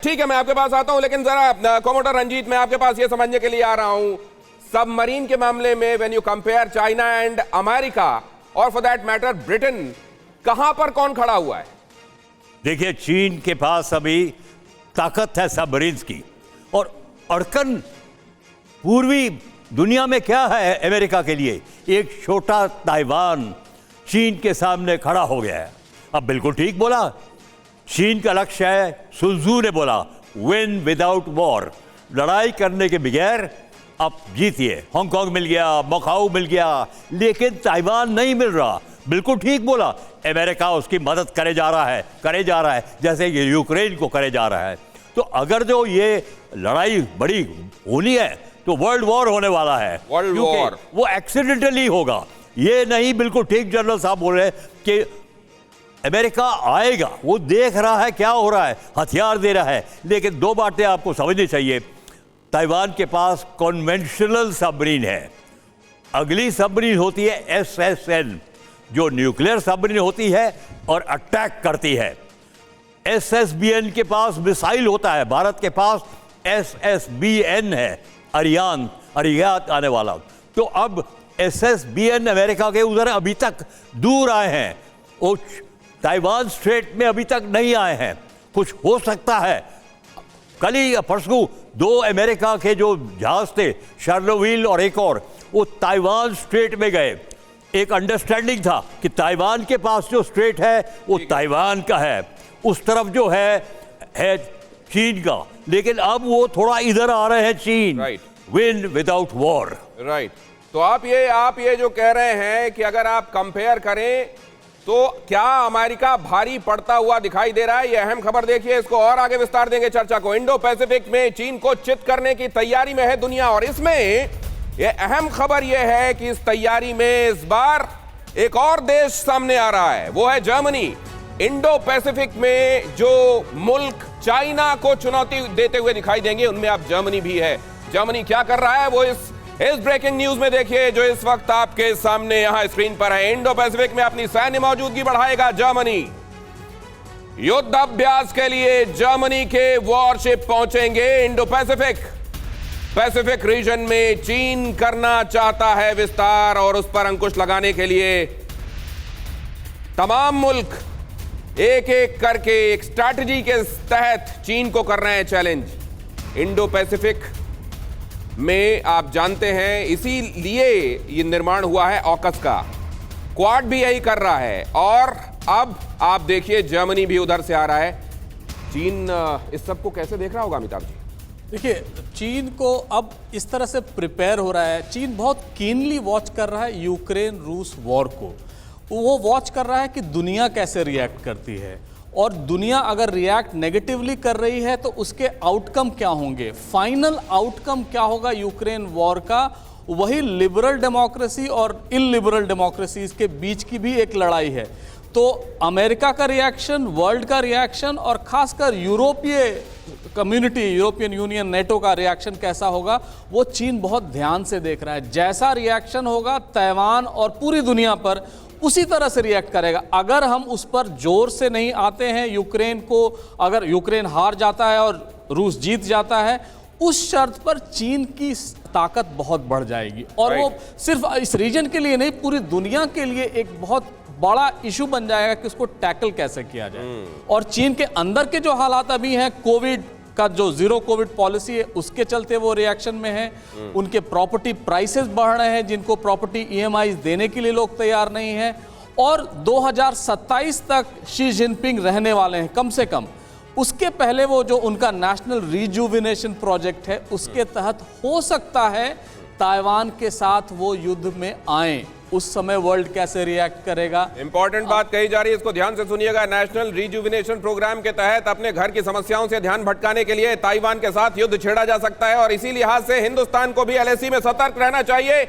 ठीक है, मैं आपके पास आता हूं, लेकिन जरा कमोडर रंजीत, मैं आपके पास ये समझने के लिए आ रहा हूं, सबमरीन के मामले में when you compare China and America और फॉर दैट मैटर ब्रिटेन, कहां पर कौन खड़ा हुआ है? देखिए, चीन के पास अभी ताकत है सबमरीन्स की, और अड़कन पूर्वी दुनिया में क्या है अमेरिका के लिए? एक छोटा ताइवान चीन के सामने खड़ा हो गया है। अब बिल्कुल ठीक बोला, चीन का लक्ष्य है, sun Tzu ने बोला, विन विदाउट वॉर, लड़ाई करने के बगैर आप जीतिए। हांगकांग मिल गया, मकाऊ मिल गया, लेकिन ताइवान नहीं मिल रहा। बिल्कुल ठीक बोला, अमेरिका उसकी मदद करे जा रहा है जैसे ये यूक्रेन को करे जा रहा है। तो अगर जो ये लड़ाई बड़ी होनी है तो वर्ल्ड वॉर होने वाला है, वर्ल्ड वॉर वो एक्सीडेंटली होगा। ये नहीं, बिल्कुल ठीक जनरल साहब बोल रहे हैं कि अमेरिका आएगा, वो देख रहा है क्या हो रहा है, हथियार दे रहा है। लेकिन दो बातें आपको समझनी चाहिए, ताइवान के पास कन्वेंशनल सबमरीन है, अगली सबमरीन होती है SSN, जो न्यूक्लियर सबमरीन होती है और अटैक करती है। SSBN के पास मिसाइल होता है, भारत के पास SSBN है, अरियात आने वाला। तो अब SSBN अमेरिका के उधर अभी तक दूर आए हैं, वो ताइवान स्ट्रेट में अभी तक नहीं आए हैं। कुछ हो सकता है, कल ही या परसों दो अमेरिका के जो जहाज थे, शार्लोविल और एक और, वो ताइवान स्ट्रेट में गए। एक अंडरस्टैंडिंग था कि ताइवान के पास जो स्ट्रेट है वो ताइवान का है, उस तरफ जो है चीन का। लेकिन अब वो थोड़ा इधर आ रहे हैं चीन, विन विदाउट वॉर। राइट। तो आप ये जो कह रहे हैं कि अगर आप कंपेयर करें तो क्या अमेरिका भारी पड़ता हुआ दिखाई दे रहा है? ये अहम खबर देखिए, इसको और आगे विस्तार देंगे चर्चा को। इंडो पैसिफिक में चीन को चित करने की तैयारी में है दुनिया, और इसमें ये अहम खबर ये है कि इस तैयारी में इस बार एक और देश सामने आ रहा है, वो है जर्मनी। इंडो पैसिफिक में जो मुल्क चाइना को चुनौती देते हुए दिखाई देंगे, उनमें अब जर्मनी भी है। जर्मनी क्या कर रहा है वो इस ब्रेकिंग न्यूज में देखिए, जो इस वक्त आपके सामने यहां स्क्रीन पर है। इंडो पैसिफिक में अपनी सैन्य मौजूदगी बढ़ाएगा जर्मनी। युद्ध अभ्यास के लिए जर्मनी के वॉरशिप पहुंचेंगे इंडो पैसिफिक रीजन में। चीन करना चाहता है विस्तार, और उस पर अंकुश लगाने के लिए तमाम मुल्क एक एक करके एक स्ट्रैटेजी के तहत चीन को कर रहे हैं चैलेंज। इंडो पैसिफिक में आप जानते हैं, इसीलिए ये निर्माण हुआ है ऑकस का, क्वाड भी यही कर रहा है, और अब आप देखिए जर्मनी भी उधर से आ रहा है। चीन इस सब को कैसे देख रहा होगा अमिताभ जी? देखिए, चीन को अब इस तरह से प्रिपेयर हो रहा है, चीन बहुत कीनली वॉच कर रहा है यूक्रेन रूस वॉर को। वो वॉच कर रहा है कि दुनिया कैसे रिएक्ट करती है, और दुनिया अगर रिएक्ट नेगेटिवली कर रही है तो उसके आउटकम क्या होंगे, फाइनल आउटकम क्या होगा यूक्रेन वॉर का। वही लिबरल डेमोक्रेसी और इलिबरल डेमोक्रेसी के बीच की भी एक लड़ाई है। तो अमेरिका का रिएक्शन, वर्ल्ड का रिएक्शन, और खासकर यूरोपीय कम्युनिटी, यूरोपियन यूनियन, नेटो का रिएक्शन कैसा होगा, वो चीन बहुत ध्यान से देख रहा है। जैसा रिएक्शन होगा ताइवान और पूरी दुनिया पर, उसी तरह से रिएक्ट करेगा। अगर हम उस पर जोर से नहीं आते हैं, यूक्रेन को, अगर यूक्रेन हार जाता है और रूस जीत जाता है, उस शर्त पर चीन की ताकत बहुत बढ़ जाएगी, और वो सिर्फ इस रीजन के लिए नहीं, पूरी दुनिया के लिए एक बहुत बड़ा इशू बन जाएगा कि उसको टैकल कैसे किया जाए। और चीन के अंदर के जो हालात अभी हैं, कोविड का जो जीरो कोविड पॉलिसी है, उसके चलते वो रिएक्शन में है। उनके प्रॉपर्टी प्राइसेस बढ़ रहे हैं, जिनको प्रॉपर्टी EMI देने के लिए लोग तैयार नहीं हैं, और 2027 तक शी जिनपिंग रहने वाले हैं कम से कम। उसके पहले वो जो उनका नेशनल रिजुविनेशन प्रोजेक्ट है, उसके तहत हो सकता है ताइवान के साथ वो युद्ध में आए। उस समय वर्ल्ड कैसे रिएक्ट करेगा? इंपॉर्टेंट बात कही जा रही है, इसको ध्यान से सुनिएगा। नेशनल रिजुविनेशन प्रोग्राम के तहत अपने घर की समस्याओं से ध्यान भटकाने के लिए ताइवान के साथ युद्ध छेड़ा जा सकता है, और इसी लिहाज से हिंदुस्तान को भी LAC में सतर्क रहना चाहिए।